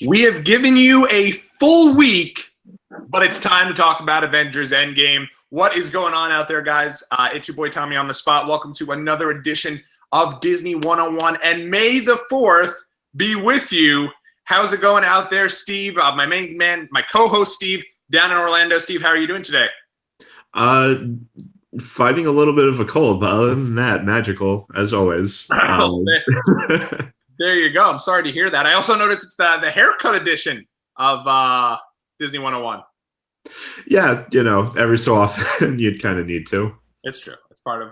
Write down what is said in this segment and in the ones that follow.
We have given you a full week, but it's time to talk about Avengers Endgame. What is going on out there, guys? It's your boy Tommy on the spot. Welcome to another edition of Disney 101, and May the 4th be with you. How's it going out there, Steve? My main man, my co-host, Steve, down in Orlando. Steve, how are you doing today? Fighting a little bit of a cold, but other than that, magical, as always. There you go. I'm sorry to hear that. I also noticed it's the haircut edition of Disney 101. Yeah, you know, every so often you'd kind of need to. It's true. It's part of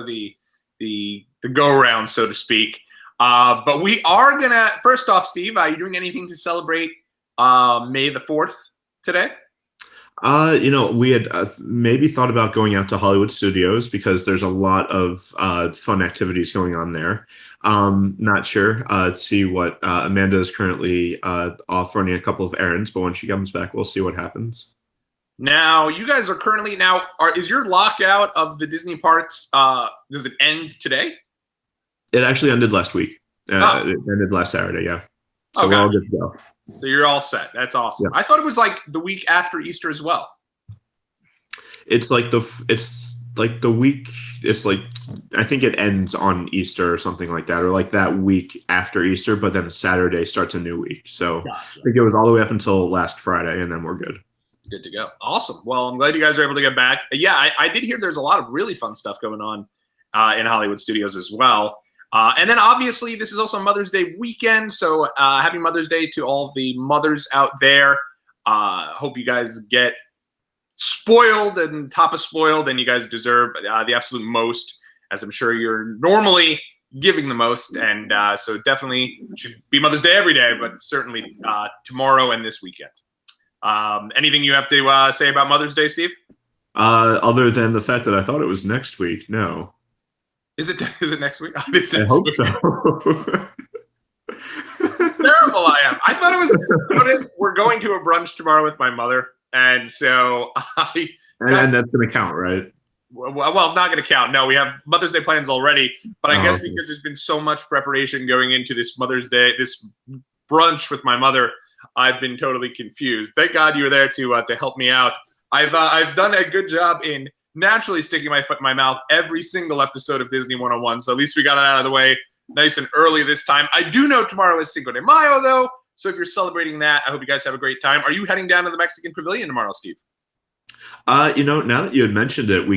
the go around, so to speak. But we are gonna first off, Steve. Are you doing anything to celebrate May the 4th today? You know, we had maybe thought about going out to Hollywood Studios because there's a lot of fun activities going on there. Not sure. See what Amanda is currently off running a couple of errands, but when she comes back, we'll see what happens. Now, you guys are currently is your lockout of the Disney parks? Does it end today? It actually ended last week. It ended last Saturday. Yeah. So we're all good to go. So you're all set. That's awesome. Yeah. I thought it was like the week after Easter as well. It's like the week. It's like I think it ends on Easter or something like that, or like that week after Easter. But then Saturday starts a new week. So Gotcha. I think it was all the way up until last Friday, and then we're good. Good to go. Awesome. Well, I'm glad you guys are able to get back. Yeah, I did hear there's a lot of really fun stuff going on in Hollywood Studios as well. And then obviously this is also Mother's Day weekend, so happy Mother's Day to all the mothers out there. Hope you guys get spoiled and top of spoiled, and you guys deserve the absolute most, as I'm sure you're normally giving the most. And so definitely should be Mother's Day every day, but certainly tomorrow and this weekend. Anything you have to say about Mother's Day, Steve? Other than the fact that I thought it was next week. No. Is it next week? It's I next hope week. so. Terrible I am. I thought it was. We're going to a brunch tomorrow with my mother, and so and that's going to count, right? Well, it's not going to count. No, we have Mother's Day plans already, but I guess because there's been so much preparation going into this Mother's Day, this brunch with my mother, I've been totally confused. Thank God you were there to help me out. I've done a good job in naturally sticking my foot in my mouth every single episode of Disney 101, so at least we got it out of the way nice and early this time. I do know tomorrow is Cinco de Mayo, though, so if you're celebrating that, I hope you guys have a great time. Are you heading down to the Mexican Pavilion tomorrow, Steve? You know, now that you had mentioned it,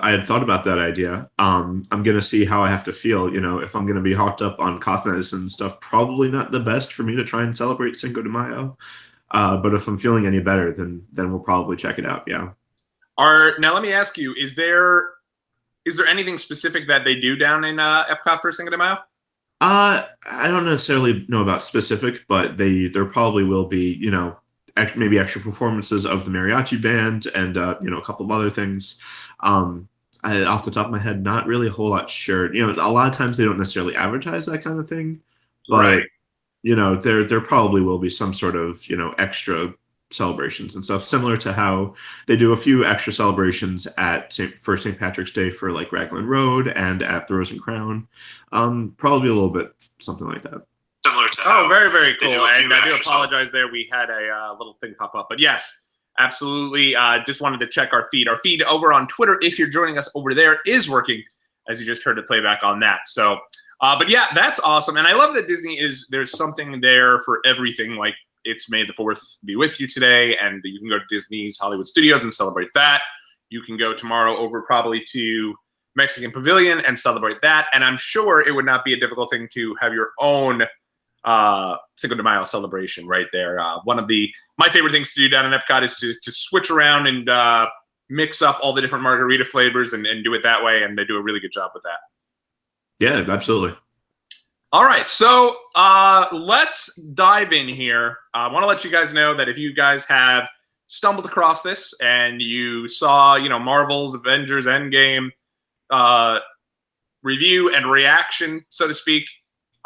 I had thought about that idea. I'm going to see how I have to feel. You know, if I'm going to be hopped up on cough medicine and stuff, probably not the best for me to try and celebrate Cinco de Mayo. But if I'm feeling any better, then we'll probably check it out. Yeah. Now let me ask you: Is there anything specific that they do down in Epcot for Cinco de Mayo? I don't necessarily know about specific, but there probably will be, you know, maybe extra performances of the mariachi band and you know, a couple of other things. Off the top of my head, not really a whole lot sure. You know, a lot of times they don't necessarily advertise that kind of thing, but Right. you know, there probably will be some sort of, you know, extra celebrations and stuff, similar to how they do a few extra celebrations for St. Patrick's Day for like Raglan Road and at the Rose and Crown. Probably a little bit something like that. Very, very cool. And I do apologize there. We had a little thing pop up. But yes, absolutely. Just wanted to check our feed. Our feed over on Twitter, if you're joining us over there, is working, as you just heard the playback on that. So, but yeah, that's awesome. And I love that there's something there for everything. Like, it's May the 4th be with you today, and you can go to Disney's Hollywood Studios and celebrate that. You can go tomorrow over probably to Mexican Pavilion and celebrate that. And I'm sure it would not be a difficult thing to have your own Cinco de Mayo celebration right there. One of my favorite things to do down in Epcot is to switch around and mix up all the different margarita flavors and do it that way, and they do a really good job with that. Yeah, absolutely. All right, so let's dive in here. I want to let you guys know that if you guys have stumbled across this and you saw, you know, Marvel's Avengers Endgame review and reaction, so to speak,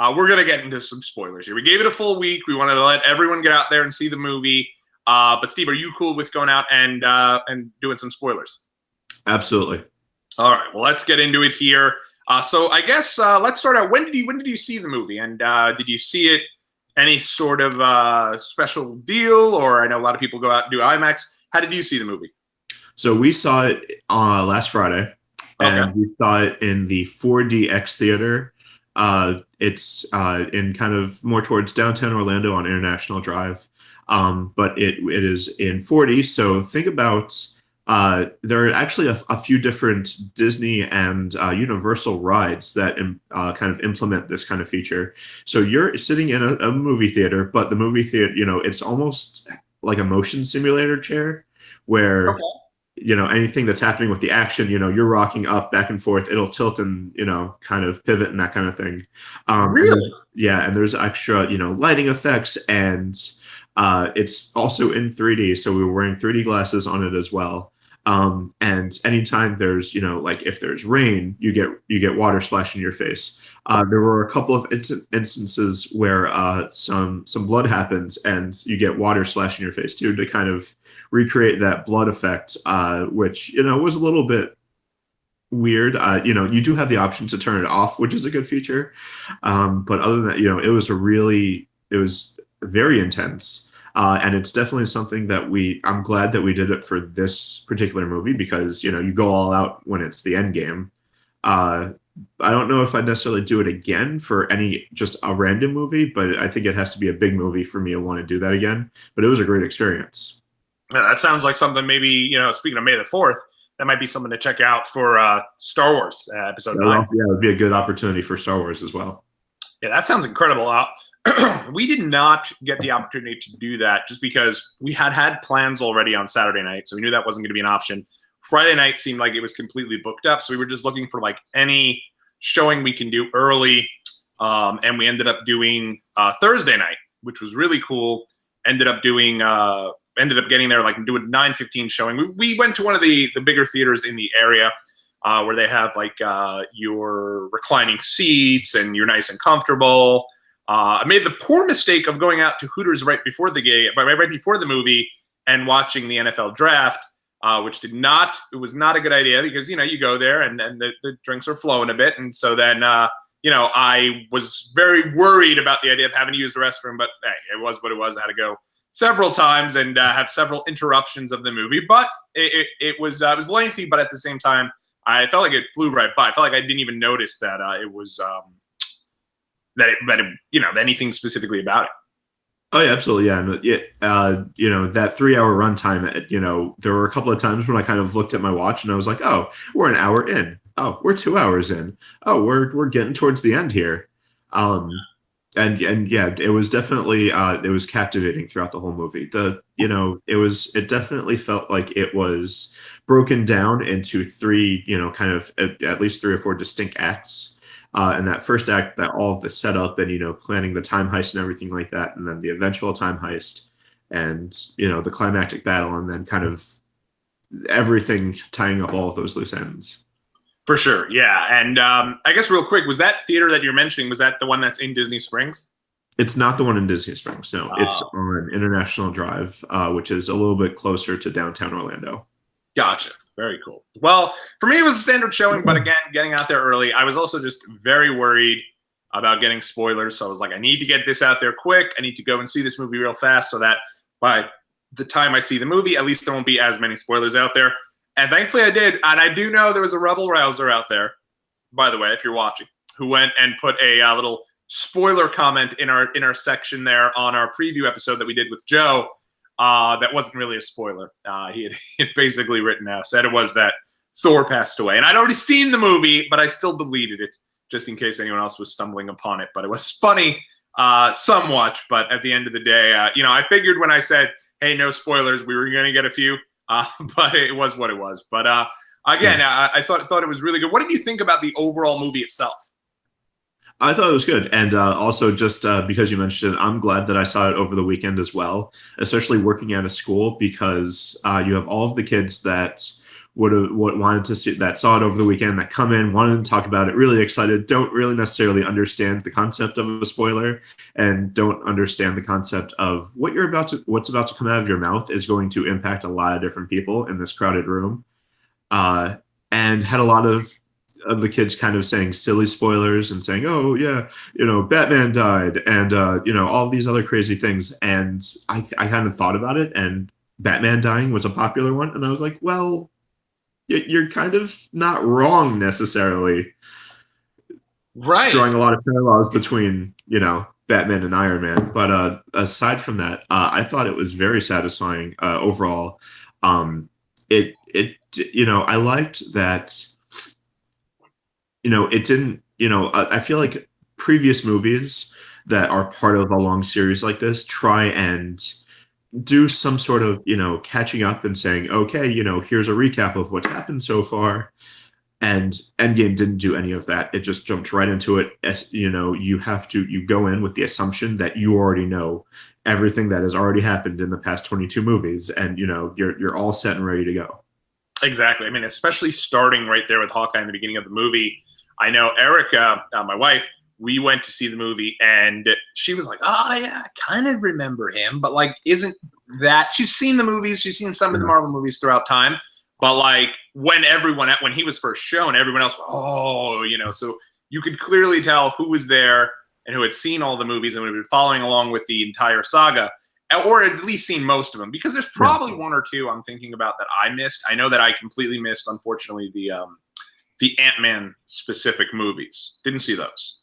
we're going to get into some spoilers here. We gave it a full week. We wanted to let everyone get out there and see the movie. But Steve, are you cool with going out and doing some spoilers? Absolutely. All right, well, let's get into it here. So I guess let's start out. When did you see the movie, and did you see it Any sort of special deal, or I know a lot of people go out and do IMAX. How did you see the movie? So we saw it last Friday, Okay. and we saw it in the 4DX theater. It's in kind of more towards downtown Orlando on International Drive, but it is in 4D. So think about there are actually a few different Disney and Universal rides that kind of implement this kind of feature. So you're sitting in a movie theater, but the movie theater, it's almost like a motion simulator chair where Okay. anything that's happening with the action, you're rocking up back and forth, it'll tilt and kind of pivot and that kind of thing. Really? Yeah, and there's extra lighting effects, and it's also in 3D, so we were wearing 3D glasses on it as well. And anytime there's like if there's rain, you get water splash in your face. There were a couple of instances where some blood happens and you get water splash in your face too, to kind of recreate that blood effect, which was a little bit weird. You do have the option to turn it off, which is a good feature. But other than that, it was very intense. And it's definitely something that I'm glad that we did it for this particular movie, because, you go all out when it's the end game. I don't know if I'd necessarily do it again for just a random movie, but I think it has to be a big movie for me to want to do that again. But it was a great experience. Yeah, that sounds like something maybe, speaking of May the 4th, that might be something to check out for Star Wars Episode 9. Yeah, it would be a good opportunity for Star Wars as well. Yeah, that sounds incredible. We did not get the opportunity to do that just because we had plans already on Saturday night, so we knew that wasn't going to be an option. Friday night seemed like it was completely booked up, so we were just looking for like any showing we can do early, and we ended up doing Thursday night, which was really cool. Ended up getting there like doing 9:15 showing. We went to one of the bigger theaters in the area, where they have like your reclining seats and you're nice and comfortable. I made the poor mistake of going out to Hooters right before the movie and watching the NFL draft, which it was not a good idea, because you go there and the drinks are flowing a bit, and so then I was very worried about the idea of having to use the restroom, but hey, it was what it was. I had to go several times and have several interruptions of the movie, but it was lengthy, but at the same time, I felt like it flew right by. I felt like I didn't even notice that it was anything specifically about it. Oh yeah, absolutely, yeah. And that 3 hour runtime. There were a couple of times when I kind of looked at my watch and I was like, oh, we're an hour in. Oh, we're 2 hours in. Oh, we're getting towards the end here. And yeah, it was definitely it was captivating throughout the whole movie. It definitely felt like it was broken down into three, kind of at least 3 or 4 distinct acts. And that first act, that all of the setup and planning the time heist and everything like that, and then the eventual time heist, and the climactic battle, and then kind of everything tying up all of those loose ends. For sure, yeah. And I guess real quick, was that theater that you're mentioning, was that the one that's in Disney Springs? It's not the one in Disney Springs. No, it's on International Drive, which is a little bit closer to downtown Orlando. Gotcha. Very cool. Well, for me, it was a standard showing, but again, getting out there early, I was also just very worried about getting spoilers. So I was like, I need to get this out there quick. I need to go and see this movie real fast so that by the time I see the movie, at least there won't be as many spoilers out there. And thankfully I did. And I do know there was a rebel rouser out there, by the way, if you're watching, who went and put a little spoiler comment in our section there on our preview episode that we did with Joe. That wasn't really a spoiler. He had basically written out, said it was that Thor passed away. And I'd already seen the movie, but I still deleted it just in case anyone else was stumbling upon it. But it was funny somewhat. But at the end of the day, I figured when I said, hey, no spoilers, we were going to get a few. But it was what it was. But again, I thought it was really good. What did you think about the overall movie itself? I thought it was good. And also, just because you mentioned it, I'm glad that I saw it over the weekend as well, especially working at a school, because you have all of the kids that wanted to see, that saw it over the weekend, that come in, wanted to talk about it, really excited, don't really necessarily understand the concept of a spoiler, and don't understand the concept of what's about to come out of your mouth is going to impact a lot of different people in this crowded room. And had a lot of the kids kind of saying silly spoilers and saying, "Oh yeah, Batman died," and all these other crazy things. And I kind of thought about it, and Batman dying was a popular one, and I was like, well, you're kind of not wrong necessarily. Right. Drawing a lot of parallels between Batman and Iron Man, but aside from that, I thought it was very satisfying overall. I liked that it didn't, I feel like previous movies that are part of a long series like this try and do some sort of, catching up and saying, okay, here's a recap of what's happened so far. And Endgame didn't do any of that. It just jumped right into it. As you go in with the assumption that you already know everything that has already happened in the past 22 movies, and you're all set and ready to go. Exactly. I mean, especially starting right there with Hawkeye in the beginning of the movie. I know Erica, my wife, we went to see the movie, and she was like, "Oh yeah, I kind of remember him, but like, isn't that?" She's seen the movies, she's seen some of the Marvel movies throughout time, but like when he was first shown, everyone else, so you could clearly tell who was there and who had seen all the movies and would have been following along with the entire saga, or at least seen most of them, because there's probably one or two I'm thinking about that I missed. I know that I completely missed, unfortunately, the Ant-Man specific movies. Didn't see those.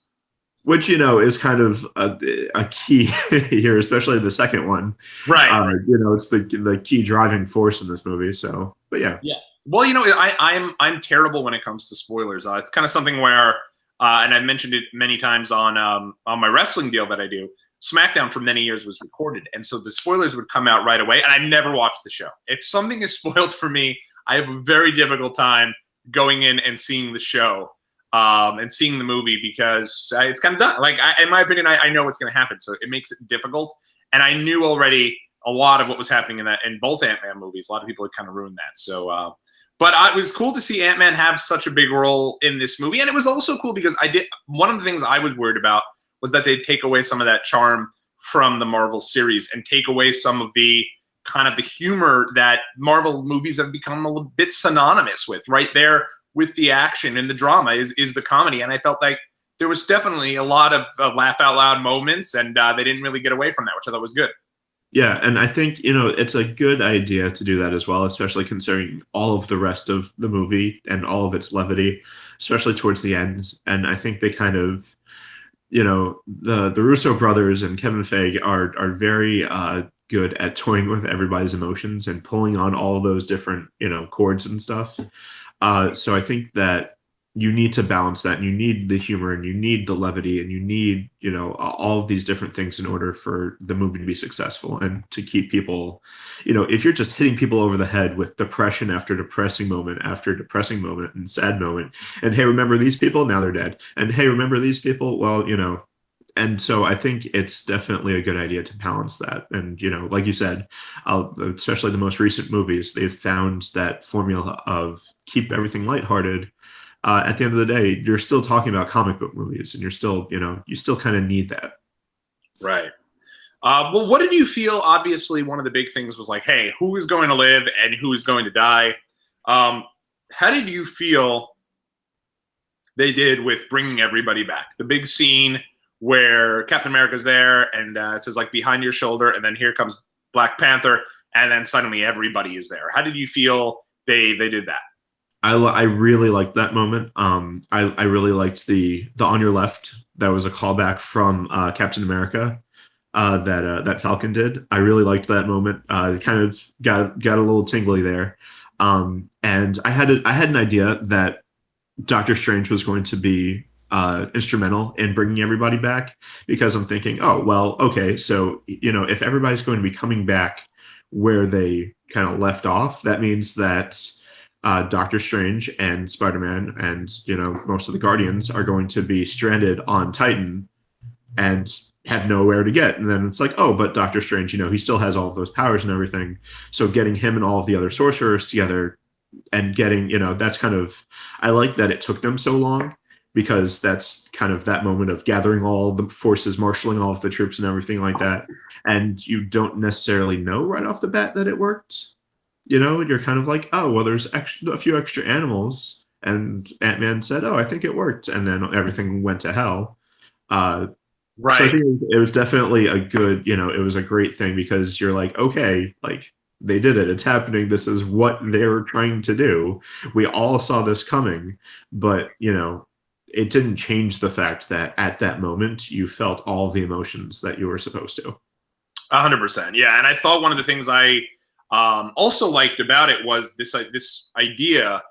Which is kind of a key here, especially the second one. Right. It's the key driving force in this movie. So, but yeah. Yeah. Well, I'm terrible when it comes to spoilers. It's kind of something where, and I've mentioned it many times on my wrestling deal that I do. SmackDown for many years was recorded, and so the spoilers would come out right away, and I never watched the show. If something is spoiled for me, I have a very difficult time going in and seeing the show and seeing the movie, because it's kind of done. Like, in my opinion, I know what's going to happen, so it makes it difficult. And I knew already a lot of what was happening in both Ant-Man movies. A lot of people had kind of ruined that. So, but it was cool to see Ant-Man have such a big role in this movie, and it was also cool because one of the things I was worried about was that they'd take away some of that charm from the Marvel series and take away some of the kind of the humor that Marvel movies have become a little bit synonymous with. Right there with the action and the drama is the comedy. And I felt like there was definitely a lot of laugh out loud moments, and they didn't really get away from that, which I thought was good. Yeah, and I think, it's a good idea to do that as well, especially considering all of the rest of the movie and all of its levity, especially towards the end. And I think they kind of, the Russo brothers and Kevin Feige are very good at toying with everybody's emotions and pulling on all those different, chords and stuff. So I think that you need to balance that, and you need the humor, and you need the levity, and you need, all of these different things in order for the movie to be successful and to keep people, if you're just hitting people over the head with depression after depressing moment after depressing moment and sad moment, and hey, remember these people? Now they're dead. And hey, remember these people? Well, and so I think it's definitely a good idea to balance that. And, like you said, especially the most recent movies, they've found that formula of keep everything lighthearted. At the end of the day, you're still talking about comic book movies, and you're still, you still kind of need that. Right. Well, what did you feel? Obviously, one of the big things was like, hey, who is going to live and who is going to die? How did you feel they did with bringing everybody back? The big scene where Captain America's there, and it says, like, behind your shoulder, and then here comes Black Panther, and then suddenly everybody is there. How did you feel they did that? I really liked that moment. I really liked the on your left. That was a callback from Captain America that Falcon did. I really liked that moment. It kind of got a little tingly there. And I had an idea that Doctor Strange was going to be instrumental in bringing everybody back, because I'm thinking, oh well, okay, so if everybody's going to be coming back where they kind of left off, that means that Doctor Strange and Spider-Man and most of the Guardians are going to be stranded on Titan and have nowhere to get. And then it's like, oh, but Doctor Strange, he still has all of those powers and everything. So getting him and all of the other sorcerers together and getting, that's kind of, I like that it took them so long, because that's kind of that moment of gathering all the forces, marshaling all of the troops and everything like that. And you don't necessarily know right off the bat that it worked. You're kind of like, oh, well, there's a few extra animals, And Ant-Man said, "Oh, I think it worked," and then everything went to hell. So I Right. think it was definitely a good, it was a great thing because you're like, okay, like they did it. It's happening. This is what they were trying to do. We all saw this coming, but it didn't change the fact that at that moment you felt all of the emotions that you were supposed to. 100%. Yeah, and I thought one of the things I also liked about it was this idea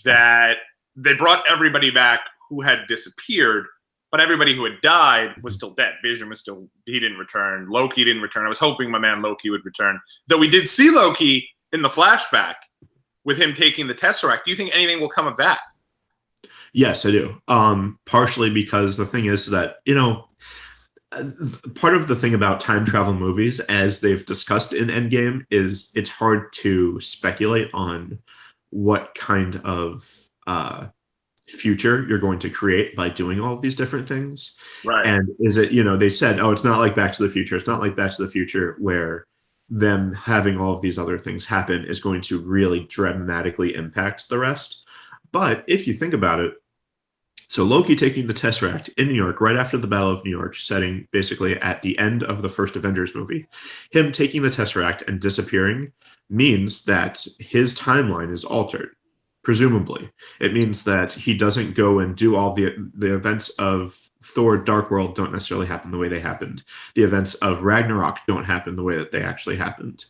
that they brought everybody back who had disappeared, but everybody who had died was still dead. Vision was still, he didn't return. Loki didn't return. I was hoping my man Loki would return, though we did see Loki in the flashback with him taking the Tesseract. Do you think anything will come of that? Yes, I do. Partially because the thing is that, part of the thing about time travel movies, as they've discussed in Endgame, is it's hard to speculate on what kind of future you're going to create by doing all of these different things. Right. And is it, they said, oh, it's not like Back to the Future. It's not like Back to the Future where them having all of these other things happen is going to really dramatically impact the rest. But if you think about it, so Loki taking the Tesseract in New York right after the Battle of New York, setting basically at the end of the first Avengers movie, him taking the Tesseract and disappearing means that his timeline is altered. Presumably, it means that he doesn't go and do all the events of Thor: Dark World don't necessarily happen the way they happened. The events of Ragnarok don't happen the way that they actually happened.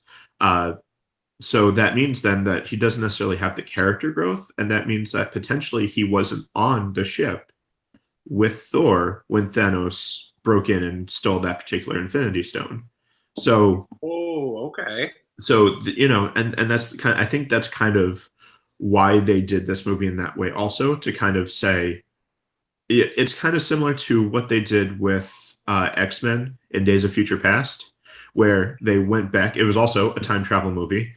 So that means then that he doesn't necessarily have the character growth, and that means that potentially he wasn't on the ship with Thor when Thanos broke in and stole that particular Infinity Stone. So, Oh, okay. and that's kind of, I think that's kind of why they did this movie in that way, also to kind of say it's kind of similar to what they did with X-Men in Days of Future Past, where they went back. It was also a time travel movie,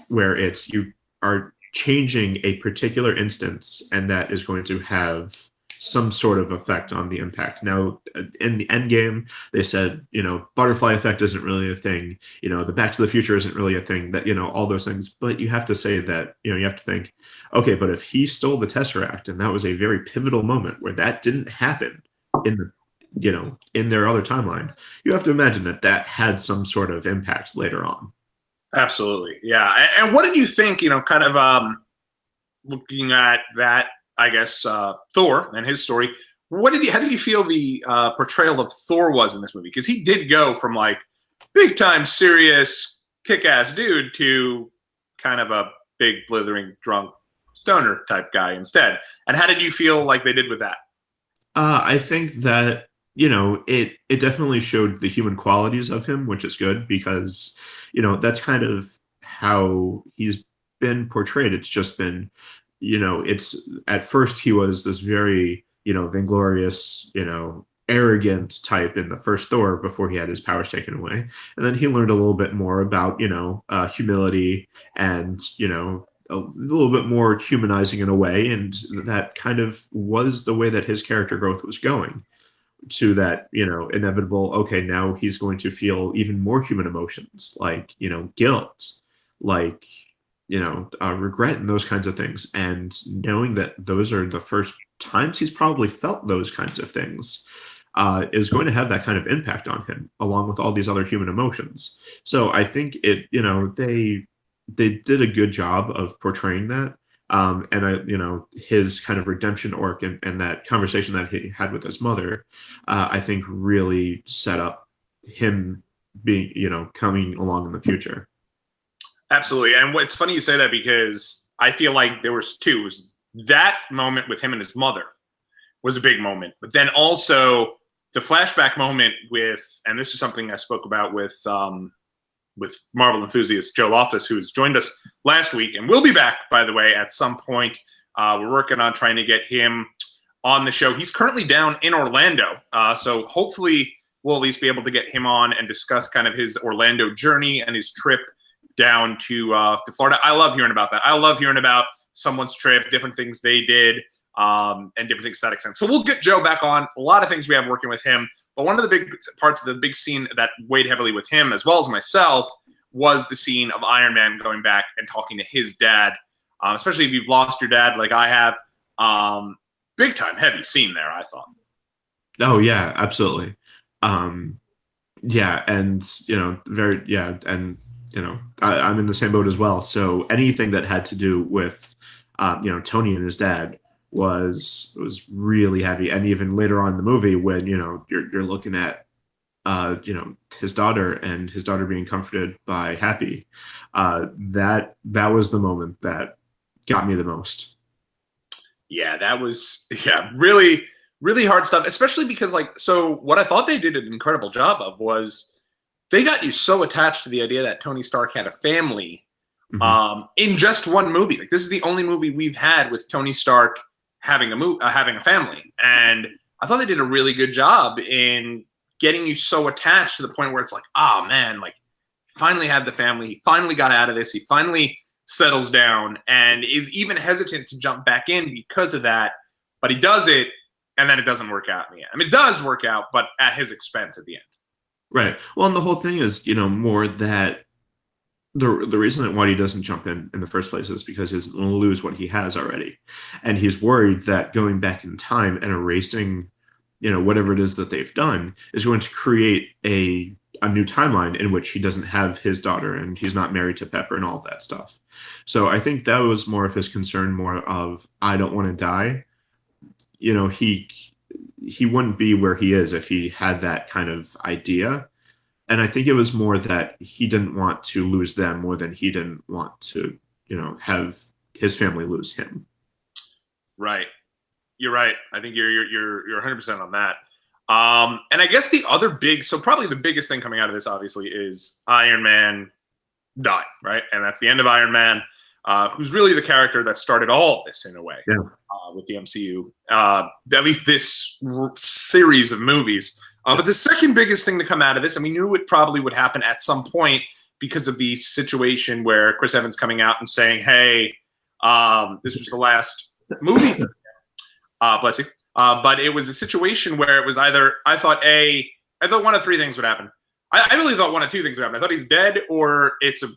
where it's you are changing a particular instance, and that is going to have some sort of effect on the impact. Now, in the end game, they said, butterfly effect isn't really a thing. The Back to the Future isn't really a thing. That all those things, but you have to say that you have to think, okay, but if he stole the Tesseract, and that was a very pivotal moment where that didn't happen in the in their other timeline, you have to imagine that that had some sort of impact later on. Absolutely. Yeah. And what did you think, kind of looking at that, I guess, Thor and his story, how did you feel the portrayal of Thor was in this movie? Because he did go from like big time serious kick-ass dude to kind of a big blithering drunk stoner type guy instead. And how did you feel like they did with that? I think that it definitely showed the human qualities of him, which is good because that's kind of how he's been portrayed. It's just been it's at first he was this very vainglorious arrogant type in the first Thor before he had his powers taken away, and then he learned a little bit more about humility and a little bit more humanizing in a way, and that kind of was the way that his character growth was going to that inevitable, okay, now he's going to feel even more human emotions like guilt, like regret and those kinds of things, and knowing that those are the first times he's probably felt those kinds of things is going to have that kind of impact on him along with all these other human emotions. So I think they did a good job of portraying that. And his kind of redemption arc and that conversation that he had with his mother, I think really set up him being, coming along in the future. Absolutely. And it's funny you say that because I feel like there was two. It was that moment with him and his mother was a big moment. But then also the flashback moment and this is something I spoke about with Marvel enthusiast Joe Loftus, who's joined us last week and will be back, by the way, at some point. We're working on trying to get him on the show. He's currently down in Orlando. So hopefully we'll at least be able to get him on and discuss kind of his Orlando journey and his trip down to Florida. I love hearing about that. I love hearing about someone's trip, different things they did, and different things to that extent. So we'll get Joe back on. A lot of things we have working with him. But one of the big parts of the big scene that weighed heavily with him, as well as myself, was the scene of Iron Man going back and talking to his dad especially if you've lost your dad like I have. Big time heavy scene there, I thought. Oh yeah, absolutely. Um, yeah, and very yeah, and I'm in the same boat as well. So anything that had to do with Tony and his dad was really heavy, and even later on in the movie when you're looking at his daughter and his daughter being comforted by Happy, that was the moment that got me the most. Yeah, that was really really hard stuff, especially because so what I thought they did an incredible job of was they got you so attached to the idea that Tony Stark had a family Hmm. in just one movie. Like this is the only movie we've had with Tony Stark having having a family, and I thought they did a really good job in getting you so attached to the point where it's like, oh man, like he finally had the family, he finally got out of this, he finally settles down, and is even hesitant to jump back in because of that. But he does it, and then it doesn't work out in the end. I mean, it does work out, but at his expense at the end. Right. Well, and the whole thing is, more that the reason that Whitey doesn't jump in the first place is because he's going to lose what he has already, and he's worried that going back in time and erasing, whatever it is that they've done is going to create a new timeline in which he doesn't have his daughter and he's not married to Pepper and all of that stuff. So I think that was more of his concern, more of I don't want to die. He wouldn't be where he is if he had that kind of idea. And I think it was more that he didn't want to lose them more than he didn't want to, have his family lose him. Right. You're right. I think you're 100% on that. And I guess the other so probably the biggest thing coming out of this, obviously, is Iron Man dying, right? And that's the end of Iron Man, who's really the character that started all of this in a way, Yeah. with the MCU, at least this series of movies. But the second biggest thing to come out of this, and we knew it probably would happen at some point because of the situation where Chris Evans coming out and saying, hey, this was the last movie. Bless you. But it was a situation where it was either, I thought one of three things would happen. I really thought one of two things would happen. I thought he's dead, or it's a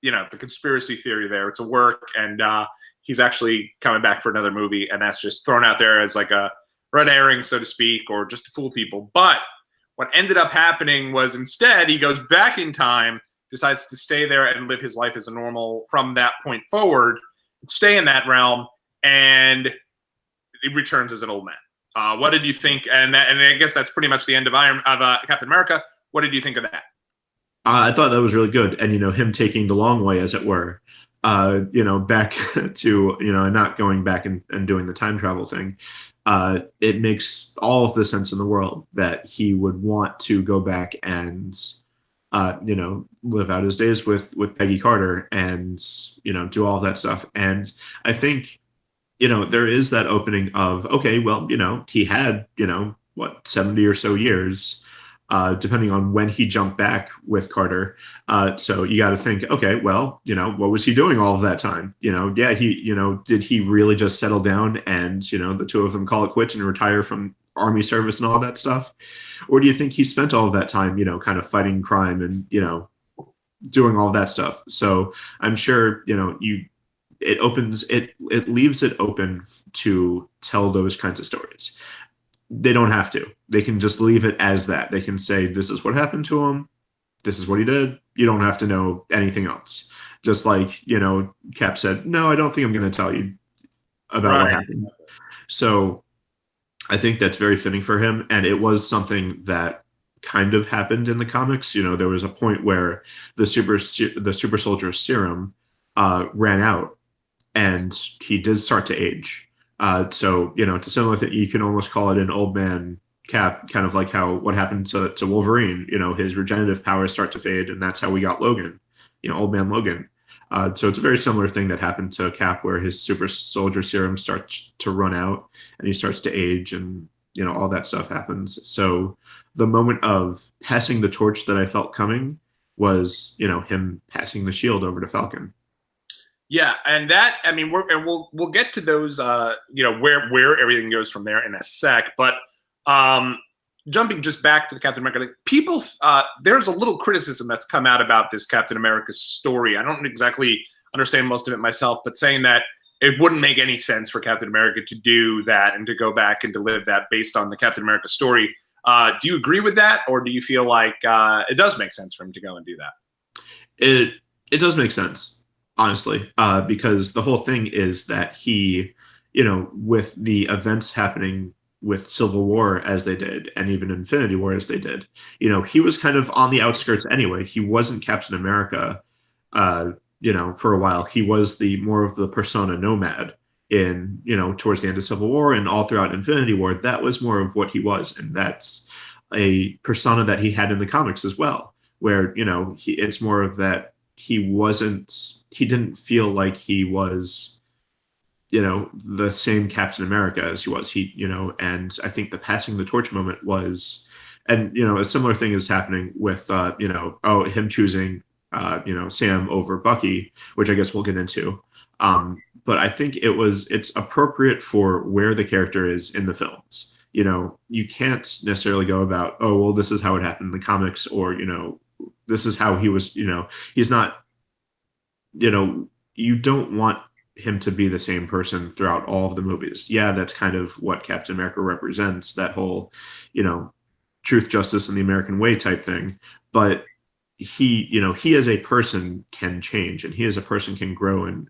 the conspiracy theory there. It's a work, and he's actually coming back for another movie, and that's just thrown out there as like a red herring, so to speak, or just to fool people. But what ended up happening was instead he goes back in time, decides to stay there and live his life as a normal from that point forward, stay in that realm, and he returns as an old man. What did you think? And I guess that's pretty much the end of Captain America. What did you think of that? I thought that was really good, and him taking the long way, as it were. Back to not going back and doing the time travel thing. It makes all of the sense in the world that he would want to go back and live out his days with Peggy Carter and do all of that stuff. And I think there is that opening of, okay, well, he had 70 or so years, depending on when he jumped back with Carter. So you got to think, okay, well, what was he doing all of that time? Yeah, did he really just settle down and, the two of them call it quits and retire from army service and all that stuff? Or do you think he spent all of that time, kind of fighting crime and, doing all of that stuff? So I'm sure, it leaves it open to tell those kinds of stories. They don't have to. They can just leave it as that. They can say, this is what happened to him. This is what he did. You don't have to know anything else. Just like, Cap said, no, I don't think I'm going to tell you about what happened. So I think that's very fitting for him. And it was something that kind of happened in the comics. There was a point where the super soldier serum ran out and he did start to age. So, it's a similar thing. You can almost call it an old man Cap, kind of like what happened to Wolverine. His regenerative powers start to fade, and that's how we got Logan, old man Logan. So it's a very similar thing that happened to Cap, where his super soldier serum starts to run out and he starts to age, and, all that stuff happens. So the moment of passing the torch that I felt coming was, him passing the shield over to Falcon. Yeah, and that, I mean, we'll get to those, where everything goes from there in a sec. But jumping just back to the Captain America, people, there's a little criticism that's come out about this Captain America story. I don't exactly understand most of it myself, but saying that it wouldn't make any sense for Captain America to do that and to go back and to live that based on the Captain America story. Do you agree with that, or do you feel like it does make sense for him to go and do that? It does make sense, honestly, because the whole thing is that he, with the events happening with Civil War as they did, and even Infinity War as they did, he was kind of on the outskirts anyway. He wasn't Captain America, for a while. He was the more of the persona nomad in, towards the end of Civil War and all throughout Infinity War. That was more of what he was, and that's a persona that he had in the comics as well, where, it's more of that he didn't feel like he was, the same Captain America as he was. And I think the passing the torch moment was, and, a similar thing is happening with, him choosing, Sam over Bucky, which I guess we'll get into. But I think it's appropriate for where the character is in the films. You can't necessarily go about, oh, well, this is how it happened in the comics, or, this is how he was, he's not, you don't want him to be the same person throughout all of the movies. Yeah, that's kind of what Captain America represents, that whole, truth, justice, and the American way type thing. But he as a person can change, and he as a person can grow and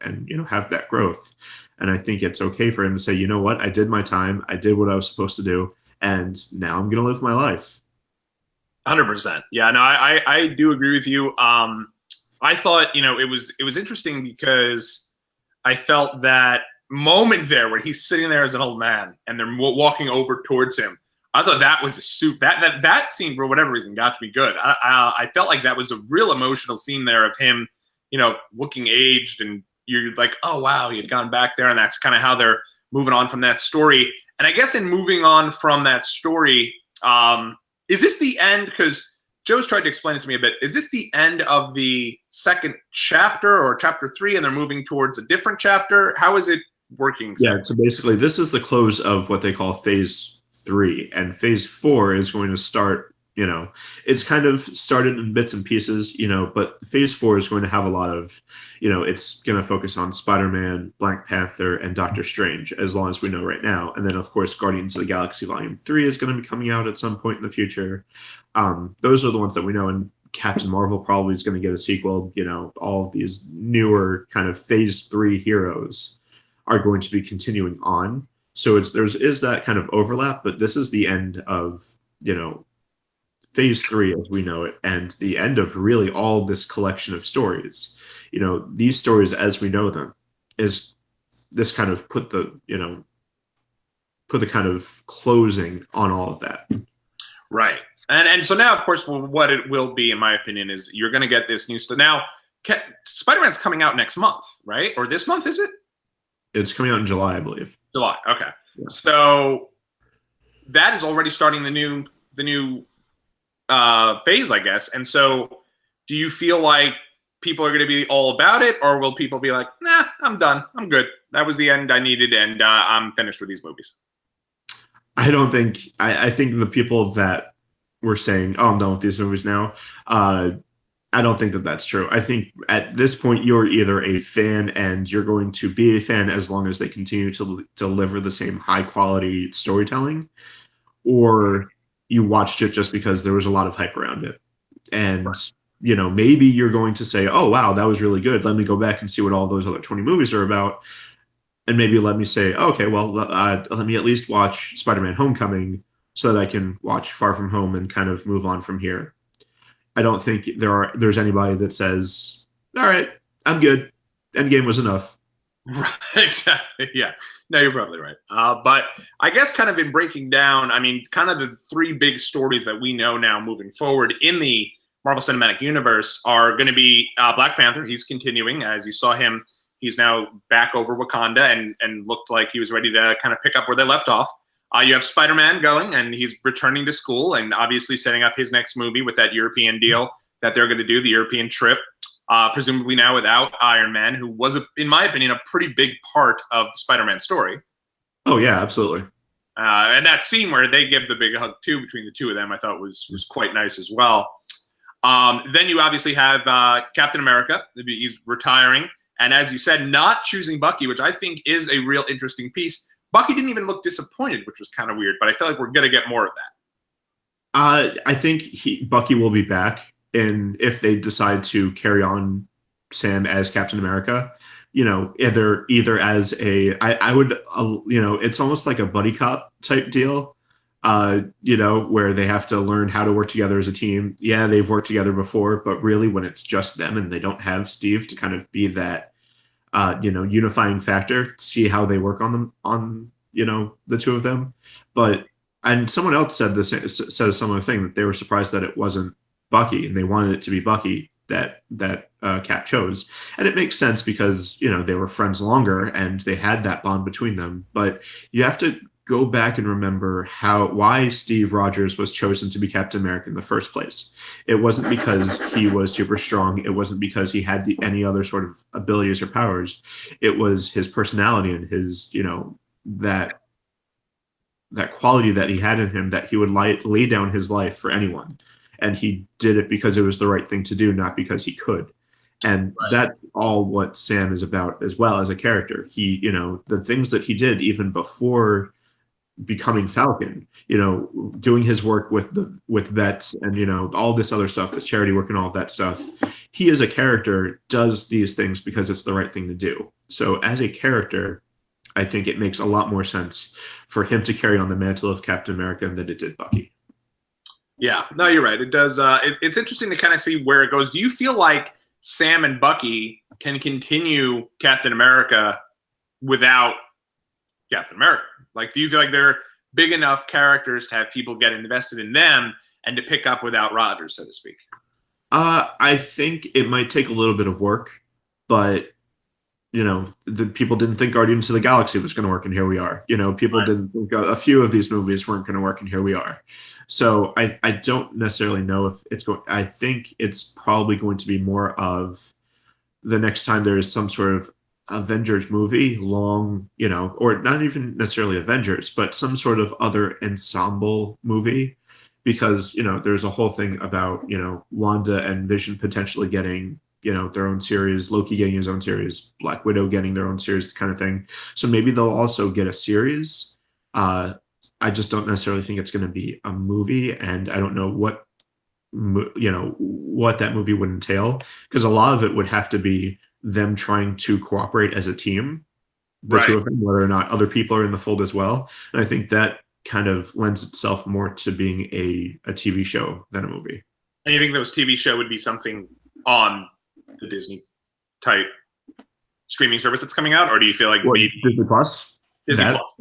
have that growth. And I think it's okay for him to say, you know what, I did my time, I did what I was supposed to do, and now I'm going to live my life. 100%. Yeah, no, I do agree with you. I thought, it was interesting because I felt that moment there where he's sitting there as an old man and they're walking over towards him. I thought that was that scene, for whatever reason, got to be good. I felt like that was a real emotional scene there of him, looking aged, and you're like, oh wow, he had gone back there, and that's kind of how they're moving on from that story. And I guess in moving on from that story, is this the end? Because Joe's tried to explain it to me a bit. Is this the end of the second chapter, or chapter 3, and they're moving towards a different chapter? How is it working? Yeah, so basically this is the close of what they call phase 3, and phase 4 is going to start, it's kind of started in bits and pieces, but phase 4 is going to have a lot of, it's going to focus on Spider-Man, Black Panther, and Doctor Strange, as long as we know right now. And then, of course, Guardians of the Galaxy Volume 3 is going to be coming out at some point in the future. Those are the ones that we know, and Captain Marvel probably is going to get a sequel. All of these newer kind of phase 3 heroes are going to be continuing on. So there's that kind of overlap, but this is the end of, phase 3 as we know it, and the end of really all this collection of stories. These stories as we know them is this kind of put the kind of closing on all of that. Right. And so now, of course, what it will be, in my opinion, is you're going to get this new stuff. Now, Spider-Man's coming out next month, right? Or this month, is it? It's coming out in July, I believe. July, okay. Yeah. So that is already starting the new phase, I guess. And so do you feel like people are going to be all about it, or will people be like, nah, I'm done, I'm good, that was the end I needed, and I'm finished with these movies? I don't think, I think the people that were saying, oh, I'm done with these movies now, I don't think that that's true. I think at this point, you're either a fan and you're going to be a fan as long as they continue to deliver the same high quality storytelling, or you watched it just because there was a lot of hype around it. And, maybe you're going to say, oh, wow, that was really good. Let me go back and see what all those other 20 movies are about. And maybe let me say, okay, well, let me at least watch Spider-Man Homecoming so that I can watch Far From Home and kind of move on from here. I don't think there's anybody that says, all right, I'm good, Endgame was enough. Right, exactly. Yeah. No, you're probably right. But I guess kind of in breaking down, kind of the 3 big stories that we know now moving forward in the Marvel Cinematic Universe are going to be Black Panther. He's continuing. As you saw him, he's now back over Wakanda and looked like he was ready to kind of pick up where they left off. You have Spider-Man going, and he's returning to school and obviously setting up his next movie with that European deal that they're going to do, the European trip, presumably now without Iron Man, who was, in my opinion, a pretty big part of the Spider-Man story. Oh, yeah, absolutely. And that scene where they give the big hug, too, between the two of them, I thought was quite nice as well. Then you obviously have Captain America. He's retiring. And as you said, not choosing Bucky, which I think is a real interesting piece. Bucky didn't even look disappointed, which was kind of weird, but I feel like we're going to get more of that. I think Bucky will be back, and if they decide to carry on Sam as Captain America, either as I would, it's almost like a buddy cop type deal, where they have to learn how to work together as a team. Yeah, they've worked together before, but really when it's just them and they don't have Steve to kind of be that, unifying factor, see how they work on the two of them. And someone else said a similar thing, that they were surprised that it wasn't Bucky and they wanted it to be Bucky that Cap chose. And it makes sense because, they were friends longer and they had that bond between them. But you have to go back and remember why Steve Rogers was chosen to be Captain America in the first place. It wasn't because he was super strong. It wasn't because he had any other sort of abilities or powers. It was his personality and his, that quality that he had in him, that he would lay down his life for anyone. And he did it because it was the right thing to do, not because he could. And that's all what Sam is about as well as a character. He, the things that he did even before becoming Falcon, doing his work with vets and, all this other stuff, the charity work and all of that stuff. He as a character does these things because it's the right thing to do. So as a character, I think it makes a lot more sense for him to carry on the mantle of Captain America than it did Bucky. Yeah, no, you're right. It does. It's interesting to kind of see where it goes. Do you feel like Sam and Bucky can continue Captain America without Captain America? Like, do you feel like they're big enough characters to have people get invested in them and to pick up without Rogers, so to speak? I think it might take a little bit of work, but the people didn't think Guardians of the Galaxy was going to work, and here we are. People didn't think a few of these movies weren't going to work, and here we are. So I don't necessarily know if it's going. I think it's probably going to be more of the next time there is some sort of Avengers movie, or not even necessarily Avengers, but some sort of other ensemble movie, because there's a whole thing about Wanda and Vision potentially getting their own series, Loki getting his own series, Black Widow getting their own series, kind of thing. So maybe they'll also get a series. I just don't necessarily think it's going to be a movie, and I don't know what that movie would entail, because a lot of it would have to be them trying to cooperate as a team, the two of them, whether or not other people are in the fold as well. And I think that kind of lends itself more to being a TV show than a movie. And you think those TV show would be something on the Disney type streaming service that's coming out, or do you feel like maybe Disney Plus? Disney Plus.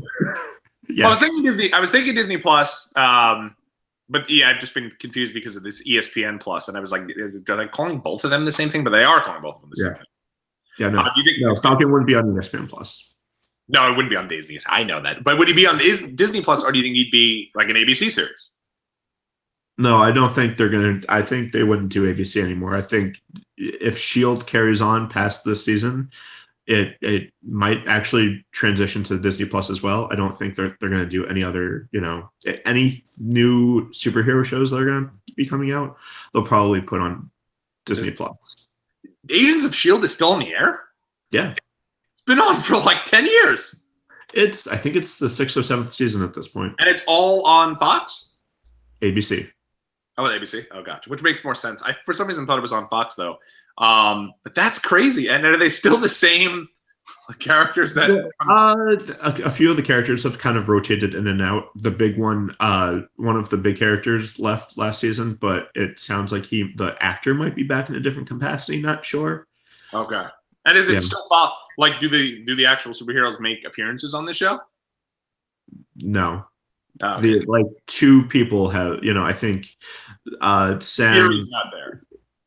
Yes. Well, I was thinking Disney Plus, but yeah, I've just been confused because of this ESPN Plus, and I was like, are they calling both of them the same thing? But they are calling both of them the same thing. Yeah, no. Do you think Falcon wouldn't be on ESPN Plus? No, it wouldn't be on Disney. I know that, but would he be on Disney Plus, or do you think he'd be like an ABC series? No, I don't think they're gonna. I think they wouldn't do ABC anymore. I think if Shield carries on past this season, it might actually transition to Disney Plus as well. I don't think they're going to do any other, any new superhero shows that are going to be coming out. They'll probably put on Disney Plus. Agents of Shield is still in the air? Yeah. It's been on for like 10 years. I think it's the 6th or 7th season at this point. And it's all on Fox? ABC. Oh, ABC? Oh, gotcha. Which makes more sense. I, for some reason, thought it was on Fox, though. But that's crazy. And are they still the same characters? That a few of the characters have kind of rotated in and out. The big one of the big characters left last season, but it sounds like the actor might be back in a different capacity. Not sure. Okay. And is it still like do the actual superheroes make appearances on the show? No. Oh, okay. Two people have, I think Sam. Fury's not there.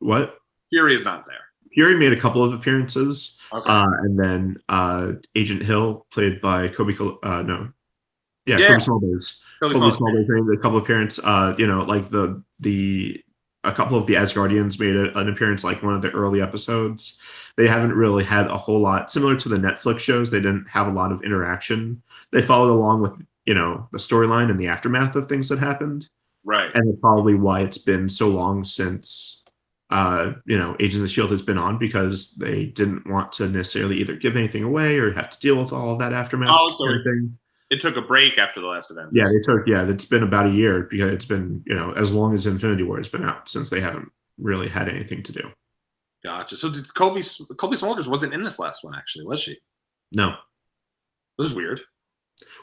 What? Fury is not there. Fury made a couple of appearances, okay. And then Agent Hill, played by Kobe Smallways. Kobe Smallways made a couple of appearances. A couple of the Asgardians made an appearance, like one of the early episodes. They haven't really had a whole lot, similar to the Netflix shows. They didn't have a lot of interaction. They followed along with the storyline and the aftermath of things that happened. Right. And that's probably why it's been so long since Agents of Shield has been on because they didn't want to necessarily either give anything away or have to deal with all of that aftermath. Oh, so it took a break after the last event. Yeah, it's been about a year because it's been, as long as Infinity War has been out since they haven't really had anything to do. Gotcha. So did Kobe Smulders wasn't in this last one, actually, was she? No. It was weird.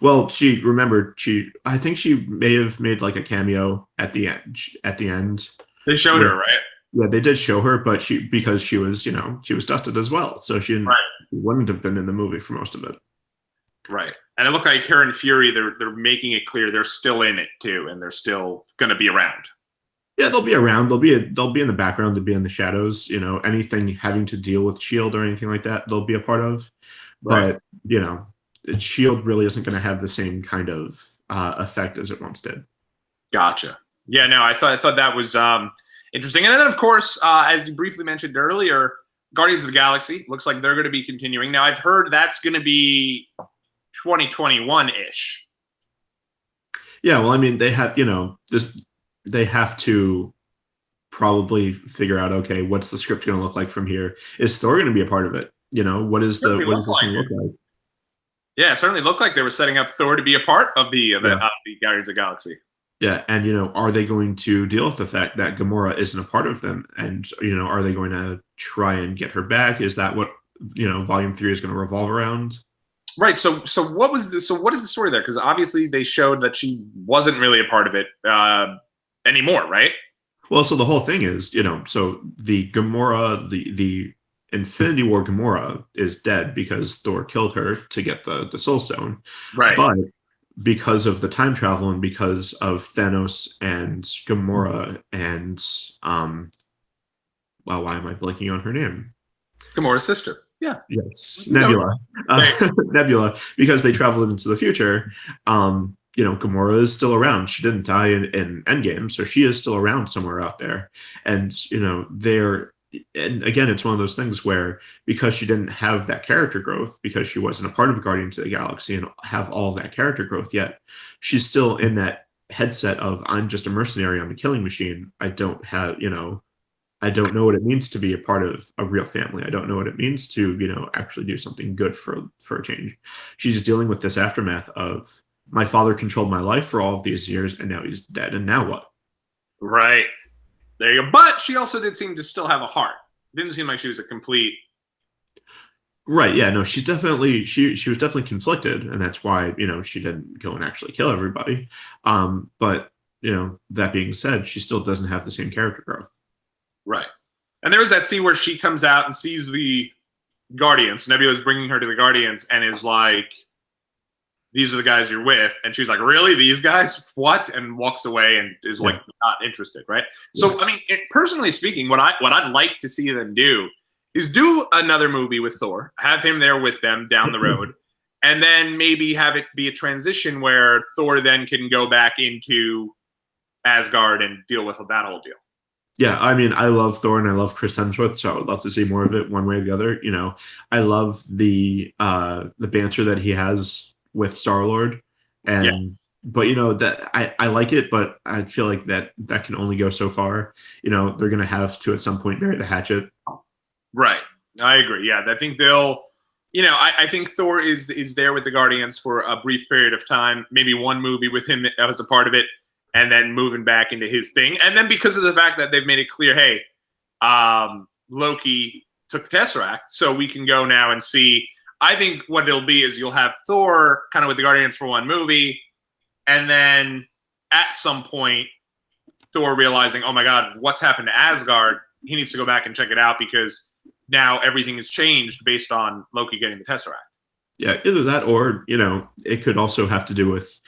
Well, I think she may have made like a cameo at the end. They showed her, right? Yeah, they did show her, but because she was dusted as well, so she wouldn't have been in the movie for most of it. Right. And it looked like her and Fury, they're making it clear they're still in it too, and they're still going to be around. Yeah, they'll be around. They'll be in the background. They'll be in the shadows. Anything having to deal with Shield or anything like that, they'll be a part of. Right. But Shield really isn't going to have the same kind of effect as it once did. Gotcha. Yeah, no, I thought that was interesting. And then, of course, as you briefly mentioned earlier, Guardians of the Galaxy looks like they're going to be continuing. Now, I've heard that's going to be 2021-ish. Yeah, well, I mean, they have they have to probably figure out, okay, what's the script going to look like from here? Is Thor going to be a part of it? What does the look like? Yeah, it certainly looked like they were setting up Thor to be a part of the Guardians of the Galaxy. Yeah, and are they going to deal with the fact that Gamora isn't a part of them? And are they going to try and get her back? Is that what Volume 3 is going to revolve around? Right. So what is the story there? Because obviously they showed that she wasn't really a part of it anymore, right? Well, so the whole thing is, so the Gamora, the Infinity War Gamora is dead because Thor killed her to get the Soul Stone. Right. But because of the time travel and because of Thanos and Gamora and why am I blanking on her name? Gamora's sister. Yeah. Yes. Nebula. Nebula, because they traveled into the future. Gamora is still around. She didn't die in Endgame, so she is still around somewhere out there. And and again, it's one of those things where because she didn't have that character growth, because she wasn't a part of Guardians of the Galaxy and have all of that character growth yet, she's still in that headset of I'm just a mercenary on the killing machine. I don't have, I don't know what it means to be a part of a real family. I don't know what it means to, actually do something good for a change. She's dealing with this aftermath of my father controlled my life for all of these years and now he's dead. And now what? Right. There you go. But she also did seem to still have a heart. Didn't seem like she was a complete. Right. Yeah. No. She's definitely she was definitely conflicted, and that's why she didn't go and actually kill everybody. But that being said, she still doesn't have the same character growth. Right. And there was that scene where she comes out and sees the Guardians. Nebula's bringing her to the Guardians and is like, these are the guys you're with. And she's like, really? These guys? What? And walks away and is like not interested, right? Yeah. So, I mean, personally speaking, what I'd like to see them do is do another movie with Thor, have him there with them down the road, and then maybe have it be a transition where Thor then can go back into Asgard and deal with that whole deal. Yeah, I mean, I love Thor and I love Chris Hemsworth, so I would love to see more of it one way or the other. I love the banter that he has with Star-Lord, and but that I like it, but I feel like that can only go so far. They're gonna have to at some point bury the hatchet. Right, I agree. Yeah, I think they'll. I think Thor is there with the Guardians for a brief period of time, maybe one movie with him as a part of it, and then moving back into his thing. And then because of the fact that they've made it clear, hey, Loki took the Tesseract, so we can go now and see. I think what it'll be is you'll have Thor kind of with the Guardians for one movie, and then at some point, Thor realizing, oh my God, what's happened to Asgard? He needs to go back and check it out because now everything has changed based on Loki getting the Tesseract. Yeah, either that or, it could also have to do with,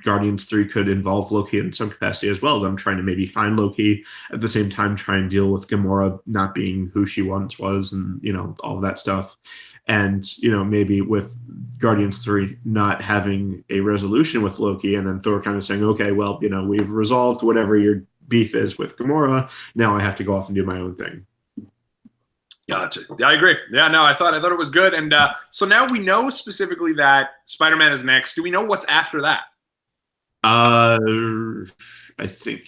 Guardians 3 could involve Loki in some capacity as well. Them trying to maybe find Loki at the same time, try and deal with Gamora not being who she once was, and all of that stuff. And maybe with Guardians 3 not having a resolution with Loki, and then Thor kind of saying, okay, well, we've resolved whatever your beef is with Gamora. Now I have to go off and do my own thing. Gotcha. Yeah, I agree. Yeah, no, I thought it was good. And so now we know specifically that Spider-Man is next. Do we know what's after that? I think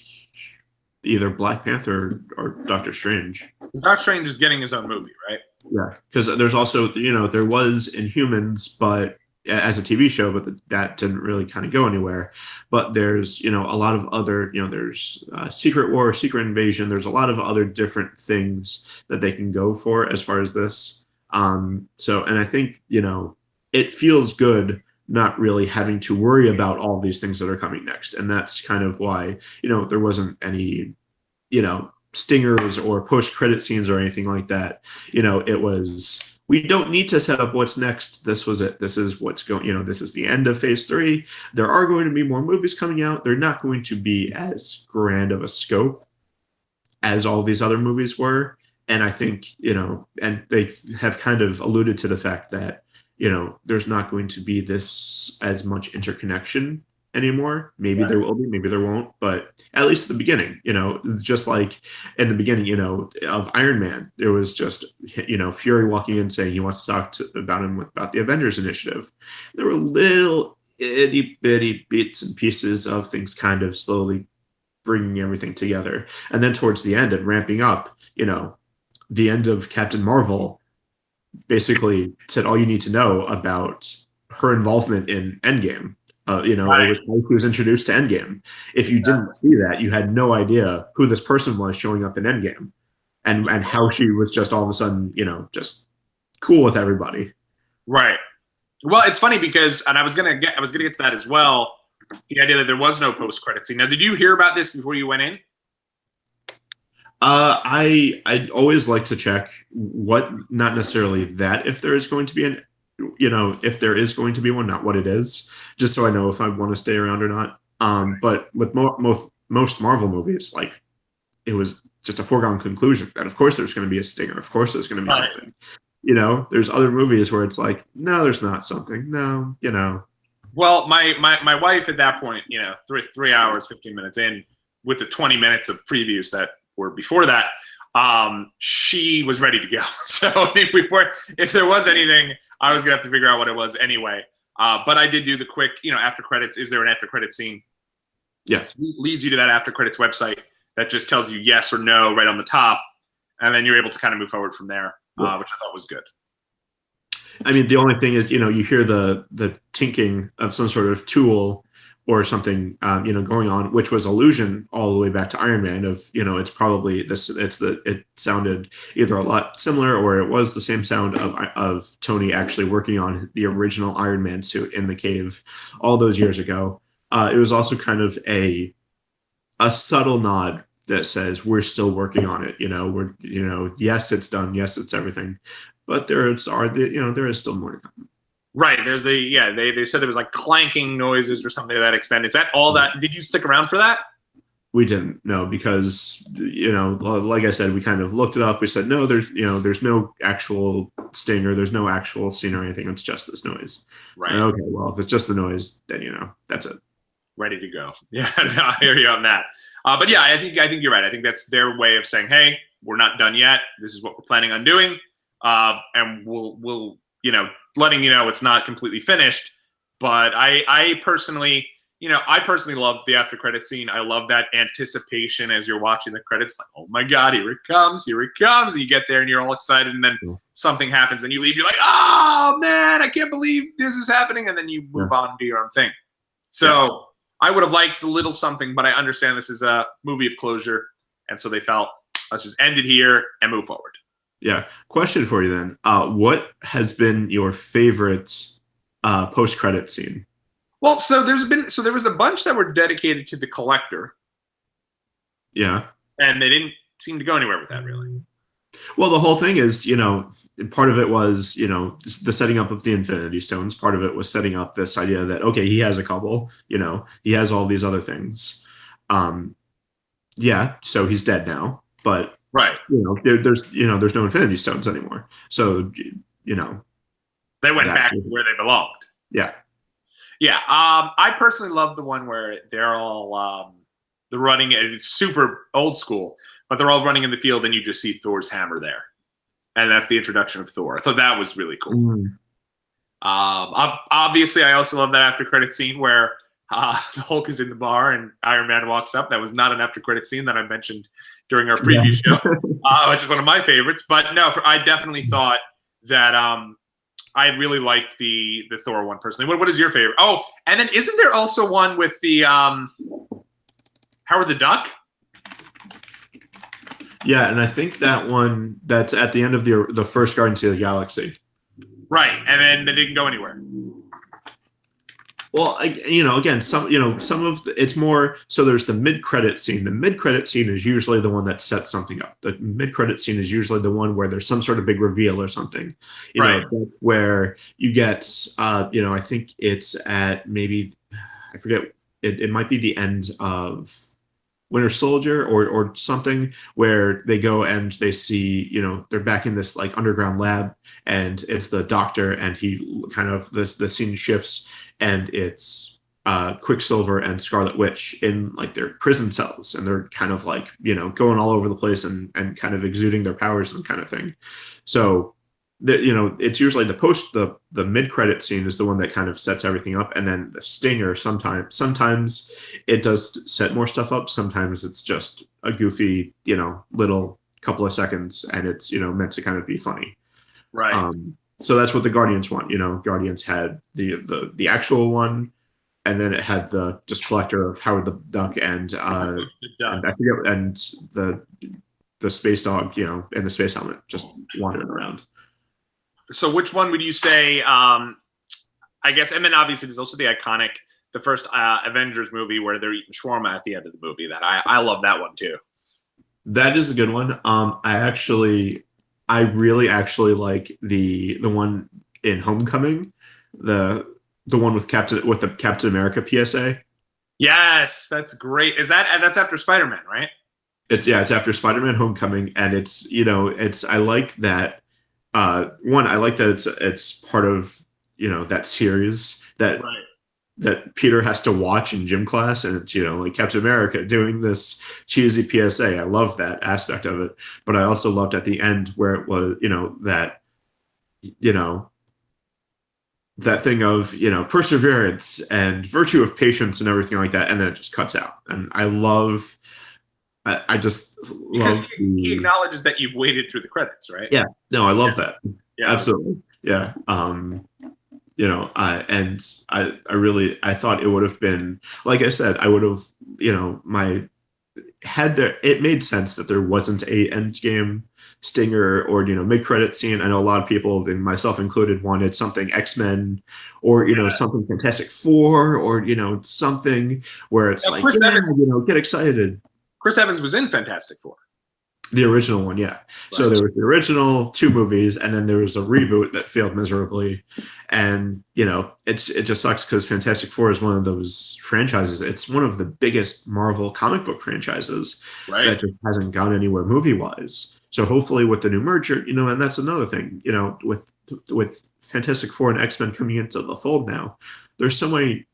either Black Panther or Doctor Strange. Doctor Strange is getting his own movie, right? Yeah, because there's also there was Inhumans, but as a TV show, but that didn't really kind of go anywhere. But there's a lot of other there's Secret War, Secret Invasion. There's a lot of other different things that they can go for as far as this. So and I think it feels good not really having to worry about all these things that are coming next, and that's kind of why there wasn't any stingers or post credit scenes or anything like that. It was, we don't need to set up what's next. This was it. This is what's going, this is the end of phase 3. There are going to be more movies coming out. They're not going to be as grand of a scope as all these other movies were. And I think, and they have kind of alluded to the fact that, there's not going to be this as much interconnection anymore. Maybe Right. there will be, maybe there won't, but at least at the beginning, just like in the beginning, of Iron Man, there was just, Fury walking in saying he wants to talk about the Avengers initiative. There were little itty bitty bits and pieces of things kind of slowly bringing everything together. And then towards the end and ramping up, the end of Captain Marvel basically said all you need to know about her involvement in Endgame. Right. It was like he was introduced to Endgame. If you didn't see that, you had no idea who this person was showing up in Endgame, and how she was just all of a sudden, just cool with everybody. Right. Well, it's funny because, and I was gonna get to that as well. The idea that there was no post credit scene. Now, did you hear about this before you went in? I'd always like to check what, not necessarily that if there is going to be if there is going to be one, not what it is, just so I know if I want to stay around or not. But with most Marvel movies, like, it was just a foregone conclusion that of course there's going to be a stinger, of course there's going to be Right. something. There's other movies where it's like, no, there's not something. No. Well, my wife at that point, 3 hours, 15 minutes in, with the 20 minutes of previews that were before that, she was ready to go. So if there was anything, I was gonna have to figure out what it was anyway. But I did do the quick, after credits. Is there an after credit scene? Yes. Leads you to that after credits website that just tells you yes or no right on the top, and then you're able to kind of move forward from there, which I thought was good. I mean, the only thing is, you hear the tinking of some sort of tool or something, going on, which was allusion all the way back to Iron Man. Of it's probably this. It sounded either a lot similar or it was the same sound of Tony actually working on the original Iron Man suit in the cave all those years ago. It was also kind of a subtle nod that says we're still working on it. We're yes, it's done. Yes, it's everything. But there is still more to come. Right. There's they said there was like clanking noises or something to that extent. Is that all that? Did you stick around for that? We didn't know because, like I said, we kind of looked it up. We said, no, there's no actual stinger. There's no actual scene or anything. It's just this noise. Right. And okay, well, if it's just the noise, then, that's it. Ready to go. Yeah, no, I hear you on that. But yeah, I think you're right. I think that's their way of saying, hey, we're not done yet. This is what we're planning on doing. And we'll letting you know it's not completely finished. But I personally love the after credit scene. I love that anticipation as you're watching the credits. Like, oh my God, here it comes, here it comes. And you get there and you're all excited, and then something happens and you leave. You're like, oh man, I can't believe this is happening. And then you move on and do your own thing. So I would have liked a little something, but I understand this is a movie of closure. And so they felt, let's just end it here and move forward. Yeah. Question for you then. What has been your favorite post-credit scene? Well, there was a bunch that were dedicated to the Collector. Yeah. And they didn't seem to go anywhere with that, really. Well, the whole thing is, part of it was, the setting up of the Infinity Stones. Part of it was setting up this idea that, okay, he has a couple, he has all these other things. Yeah, so he's dead now, but right. There's no Infinity Stones anymore. So, they went back to where they belonged. Yeah. Yeah. I personally love the one where they're all they're running. It's super old school, but they're all running in the field, and you just see Thor's hammer there, and that's the introduction of Thor. I thought that was really cool. Obviously, I also love that after credit scene where The Hulk is in the bar and Iron Man walks up. That was not an after credit scene that I mentioned during our previous show, which is one of my favorites. But no, I definitely thought that I really liked the Thor one personally. What is your favorite? Oh, and then isn't there also one with the Howard the Duck? Yeah, and I think that one that's at the end of the first Guardians of the Galaxy. Right, and then they didn't go anywhere. Well, again, some of it's more. So there's the mid-credit scene. The mid-credit scene is usually the one that sets something up. The mid-credit scene is usually the one where there's some sort of big reveal or something. Right. That's where you get. I think it's at maybe, I forget. It might be the end of Winter Soldier or something, where they go and they see, they're back in this like underground lab, and it's the Doctor, and he kind of the scene shifts, and it's Quicksilver and Scarlet Witch in like their prison cells, and they're kind of like going all over the place and kind of exuding their powers and kind of thing. So it's usually the mid-credit scene is the one that kind of sets everything up, and then the stinger sometimes it does set more stuff up, sometimes it's just a goofy little couple of seconds, and it's meant to kind of be funny. Right. So that's what the Guardians want. Guardians had the actual one, and then it had the just collector of Howard the Duck and and the space dog, in the space helmet, just wandering around. So which one would you say, I guess, and then obviously there's also the first Avengers movie where they're eating shawarma at the end of the movie. That I love that one too. That is a good one. I really actually like the one in Homecoming, the one with the Captain America PSA. Yes, that's great. That's after Spider-Man, right? It's after Spider-Man Homecoming, and I like that. One, I like that it's part of that series that Peter has to watch in gym class, and it's like Captain America doing this cheesy PSA. I love that aspect of it, but I also loved at the end where it was that thing of perseverance and virtue of patience and everything like that, and then it just cuts out. And I just love he acknowledges that you've waited through the credits, right? Yeah, no, I love that. Yeah, absolutely. Yeah. I thought it would have been, like I said, I would have, it made sense that there wasn't a Endgame stinger or mid-credit scene. I know a lot of people, and myself included, wanted something X-Men or something Fantastic Four or something where it's get excited. Chris Evans was in Fantastic Four. The original one, yeah. Right. So there was the original 2 movies, and then there was a reboot that failed miserably. And it just sucks because Fantastic Four is one of those franchises. It's one of the biggest Marvel comic book franchises that just hasn't gone anywhere movie wise. So hopefully with the new merger, and that's another thing, with Fantastic Four and X-Men coming into the fold now, there's so many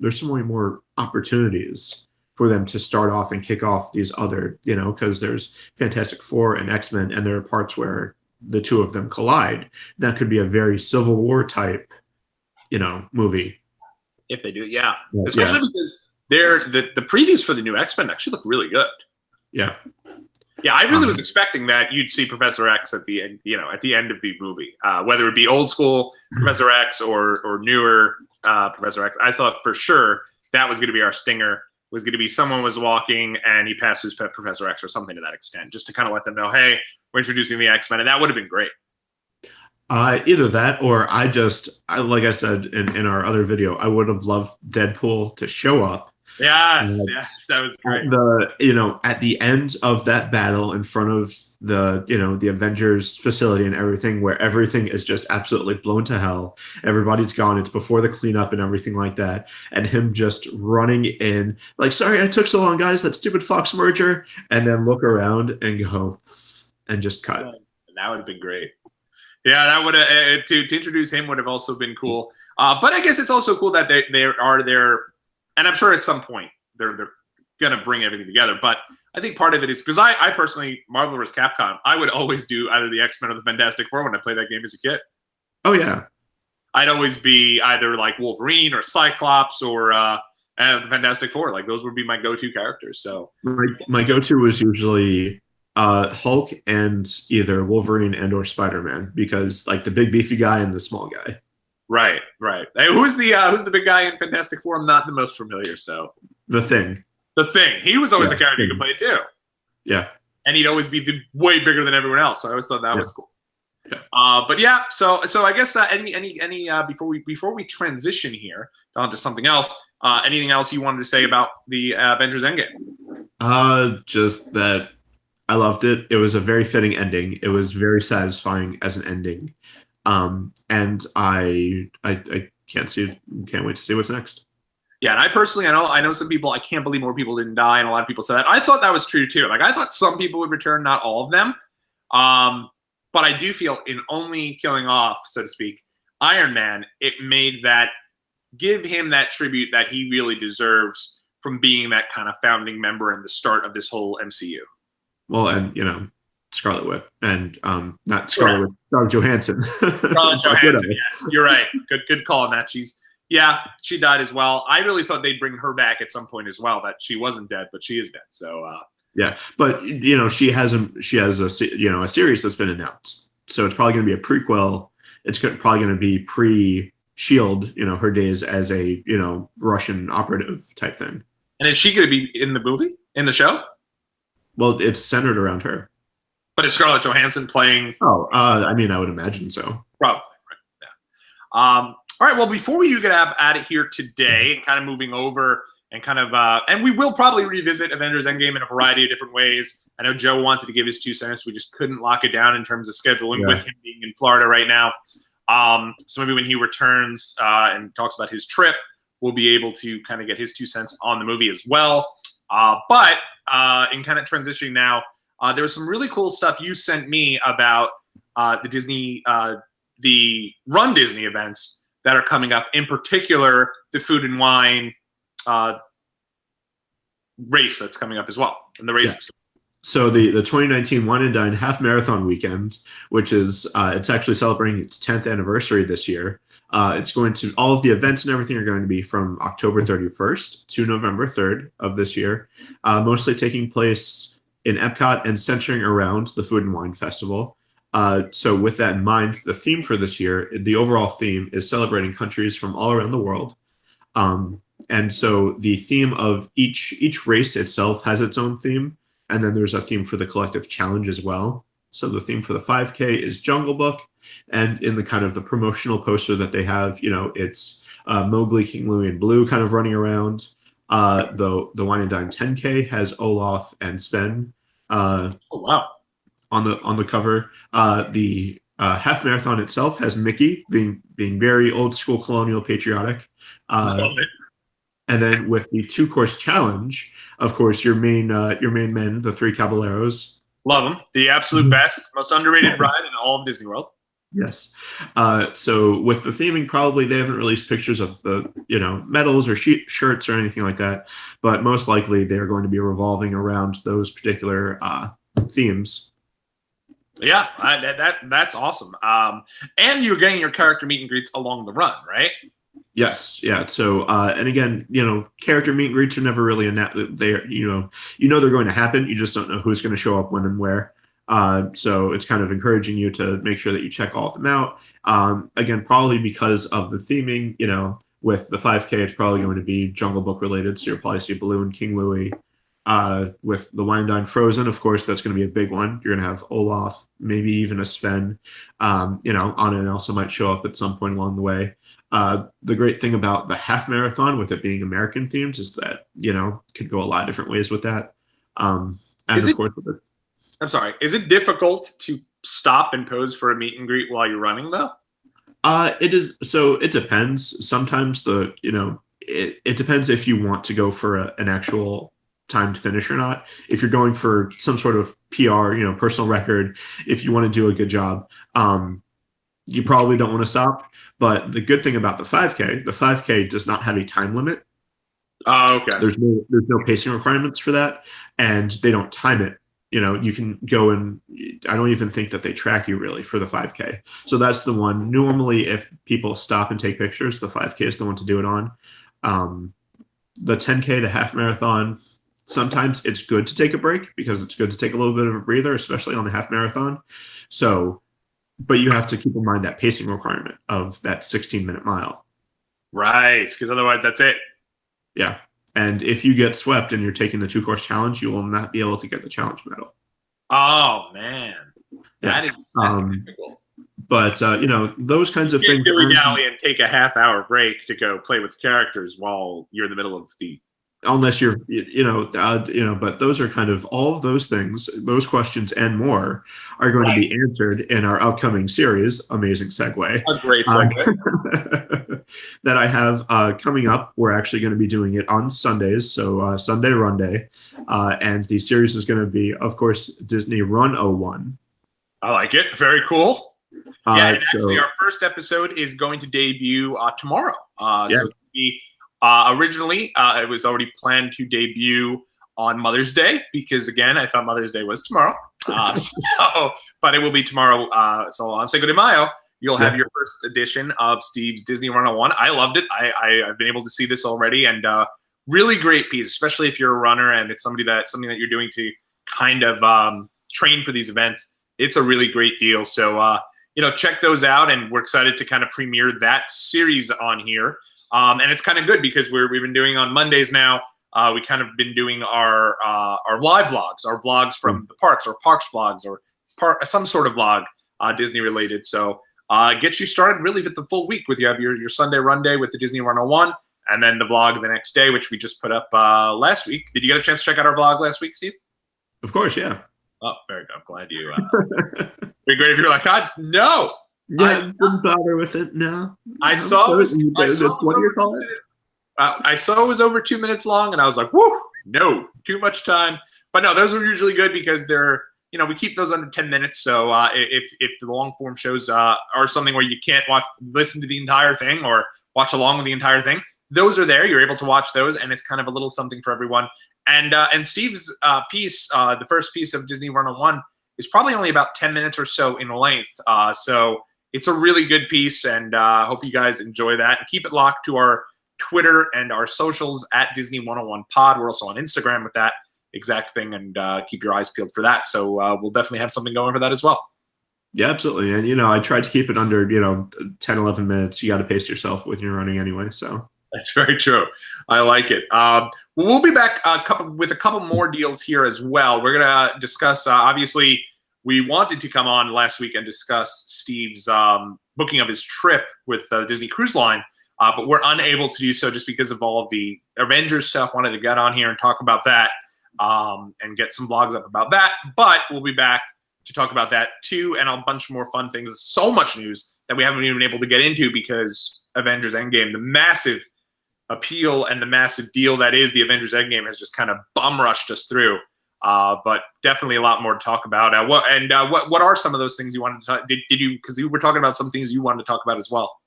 more opportunities for them to start off and kick off these other, because there's Fantastic Four and X-Men, and there are parts where the 2 of them collide. That could be a very Civil War type, movie. If they do, yeah. Especially because the previews for the new X-Men actually look really good. Yeah. Yeah, I really was expecting that you'd see Professor X at the end, at the end of the movie, whether it be old school Professor X or newer Professor X. I thought for sure that was going to be our stinger. Was going to be someone was walking and he passes Professor X or something to that extent, just to kind of let them know, hey, we're introducing the X-Men, and that would have been great. Either that, or like I said in our other video, I would have loved Deadpool to show up. Yes, that was great. At the end of that battle in front of the Avengers facility and everything, where everything is just absolutely blown to hell. Everybody's gone. It's before the cleanup and everything like that. And him just running in, like, sorry, I took so long, guys, that stupid Fox merger. And then look around and go and just cut. That would have been great. Yeah, that would have, to introduce him would have also been cool. But I guess it's also cool that they are there. And I'm sure at some point they're going to bring everything together. But I think part of it is because I personally, Marvel vs. Capcom, I would always do either the X-Men or the Fantastic Four when I played that game as a kid. Oh, yeah. I'd always be either like Wolverine or Cyclops or and the Fantastic Four. Like those would be my go-to characters. So My go-to was usually Hulk and either Wolverine and or Spider-Man because like the big beefy guy and the small guy. right. Hey, who's the big guy in Fantastic Four? I'm not the most familiar. So The Thing. the Thing. He was always Yeah, a character you Thing. could play too, Yeah. and he'd always be way bigger than everyone else. So I always thought that was cool. Yeah. But yeah, so I guess any before we transition here onto something else, anything else you wanted to say about the Avengers Endgame? Just that I loved it. It was a very fitting ending. It was very satisfying as an ending. And I can't wait to see what's next. Yeah, and I personally, I know some people. I can't believe more people didn't die, and a lot of people said that. I thought that was true too. Like I thought some people would return, not all of them. But I do feel in only killing off, so to speak, Iron Man, it made that give him that tribute that he really deserves from being that kind of founding member and the start of this whole MCU. Well, and Scarlet Witch and not Scarlet Witch, Scarlett Johansson. Scarlett Johansson, yes, you're right. Good call on that. She died as well. I really thought they'd bring her back at some point as well. That she wasn't dead, but she is dead. So yeah, but she has a series that's been announced, so it's probably going to be a prequel. It's probably going to be pre-Shield, her days as a Russian operative type thing. And is she going to be in the movie, in the show? Well, it's centered around her. But is Scarlett Johansson playing? Oh, I would imagine so. Probably. Right. Yeah. All right. Well, before we do get out of here today, and kind of moving over. And kind of, and we will probably revisit Avengers Endgame in a variety of different ways. I know Joe wanted to give his 2 cents. We just couldn't lock it down in terms of scheduling with him being in Florida right now. So maybe when he returns and talks about his trip, we'll be able to kind of get his 2 cents on the movie as well. But in kind of transitioning now, there was some really cool stuff you sent me about the Run Disney events that are coming up. In particular, the Food and Wine race that's coming up as well, and the race. Yeah. So the 2019 Wine and Dine Half Marathon Weekend, which is it's actually celebrating its 10th anniversary this year. It's going to all of the events and everything are going to be from October 31st to November 3rd of this year, mostly taking place in Epcot and centering around the Food and Wine Festival. So with that in mind, the theme for this year, the overall theme is celebrating countries from all around the world. And so the theme of each race itself has its own theme, and then there's a theme for the collective challenge as well. So the theme for the 5K is Jungle Book, and in the kind of the promotional poster that they have, it's Mowgli, King Louie, and Blue kind of running around. The Wine and Dine 10K has Olaf and Sven. Oh wow! On the cover, the half marathon itself has Mickey being very old school colonial patriotic. And then with the 2-course challenge, of course, your main men, the 3 Caballeros. Love them. The absolute best, most underrated ride in all of Disney World. Yes. So with the theming, probably they haven't released pictures of the medals or shirts or anything like that, but most likely they're going to be revolving around those particular themes. Yeah, that's awesome. And you're getting your character meet and greets along the run, right? Yes, yeah. So, and again, character meet and greets are never really they're they're going to happen. You just don't know who's going to show up when and where. So it's kind of encouraging you to make sure that you check all of them out. Again, probably because of the theming, with the 5K, it's probably going to be Jungle Book related. So you'll probably see Baloo and King Louie. With the Wine and Dine Frozen, of course, that's going to be a big one. You're going to have Olaf, maybe even a Sven. Anna and Elsa might show up at some point along the way. The great thing about the half marathon, with it being American themed, is that could go a lot of different ways with that. And of course, I'm sorry. Is it difficult to stop and pose for a meet and greet while you're running, though? It is. So it depends. Sometimes it depends if you want to go for an actual timed finish or not. If you're going for some sort of PR, personal record, if you want to do a good job, you probably don't want to stop. But the good thing about the 5K does not have a time limit. Oh, okay. There's no pacing requirements for that, and they don't time it. You can go and I don't even think that they track you really for the 5K. So that's the one. Normally, if people stop and take pictures, the 5K is the one to do it on. the 10K, the half marathon, sometimes it's good to take a break because it's good to take a little bit of a breather, especially on the half marathon. So, but you have to keep in mind that pacing requirement of that 16-minute mile. Right, because otherwise that's it. Yeah. And if you get swept and you're taking the 2-course challenge, you will not be able to get the challenge medal. Oh, man. Yeah. That's difficult. But, those kinds of things. Dilly-dally and take a half-hour break to go play with characters while you're in the middle of the... Unless you're, but those are kind of all of those things, those questions and more are going to be answered in our upcoming series. Amazing segue. A great segue. That I have coming up. We're actually going to be doing it on Sundays. So Sunday Run Day. And the series is going to be, of course, Disney Run 01. I like it. Very cool. Yeah, and actually so, our first episode is going to debut tomorrow. Yeah. So it's going to be originally, it was already planned to debut on Mother's Day because, again, I thought Mother's Day was tomorrow. But it will be tomorrow. So on Cinco de Mayo, you'll have your first edition of Steve's Disney Run 01. I loved it. I've been able to see this already, and really great piece, especially if you're a runner and it's something that you're doing to kind of train for these events. It's a really great deal. So, check those out, and we're excited to kind of premiere that series on here. And it's kind of good because we've been doing on Mondays now. We kind of been doing our live vlogs, our vlogs from the parks, or parks vlogs, or some sort of vlog, Disney related. So get you started really with the full week. With you have your Sunday Run Day with the Disney Run 01, and then the vlog the next day, which we just put up last week. Did you get a chance to check out our vlog last week, Steve? Of course, yeah. Oh, very good. I'm glad you. It'd be great if you were like, God, no. Yeah, didn't bother with it. No, I saw it was over 2 minutes long, and I was like, "Whoo, no, too much time." But no, those are usually good because they're, we keep those under 10 minutes. So if the long form shows are something where you can't listen to the entire thing or watch along with the entire thing, those are there. You're able to watch those, and it's kind of a little something for everyone. And Steve's piece, the first piece of Disney Run 01, is probably only about 10 minutes or so in length. So it's a really good piece, and hope you guys enjoy that. And keep it locked to our Twitter and our socials at Disney 101 Pod. We're also on Instagram with that exact thing, and keep your eyes peeled for that. So we'll definitely have something going for that as well. Yeah, absolutely. And, I tried to keep it under, 10, 11 minutes. You got to pace yourself when you're running anyway, so. That's very true. I like it. We'll be back with a couple more deals here as well. We're going to discuss, obviously, we wanted to come on last week and discuss Steve's booking of his trip with the Disney Cruise Line, but we're unable to do so just because of all of the Avengers stuff. Wanted to get on here and talk about that and get some vlogs up about that. But we'll be back to talk about that too, and a bunch more fun things. So much news that we haven't even been able to get into because Avengers Endgame, the massive appeal and the massive deal that is the Avengers Endgame, has just kind of bum rushed us through. But definitely a lot more to talk about. What are some of those things you wanted to talk? Did you, because you were talking about some things you wanted to talk about as well?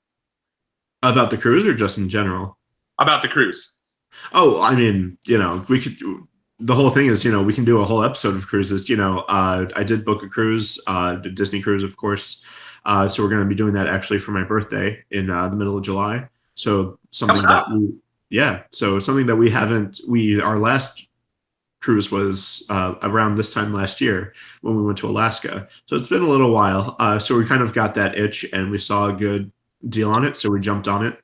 About the cruise, or just in general? About the cruise. Oh, I mean, we could. The whole thing is, we can do a whole episode of cruises. I did book a cruise, the Disney cruise, of course. So we're going to be doing that actually for my birthday in the middle of July. So something something that we haven't. Our last cruise was around this time last year when we went to Alaska. So it's been a little while. So we kind of got that itch, and we saw a good deal on it, so we jumped on it.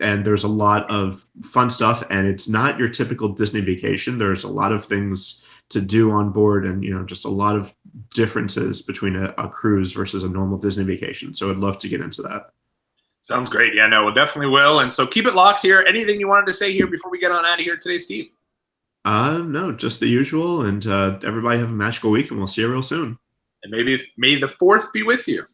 And there's a lot of fun stuff, and it's not your typical Disney vacation. There's a lot of things to do on board, and just a lot of differences between a cruise versus a normal Disney vacation. So I'd love to get into that. Sounds great. Yeah, no, we definitely will. And so keep it locked here. Anything you wanted to say here before we get on out of here today, Steve? No, just the usual. And everybody have a magical week, and we'll see you real soon. And may the 4th be with you.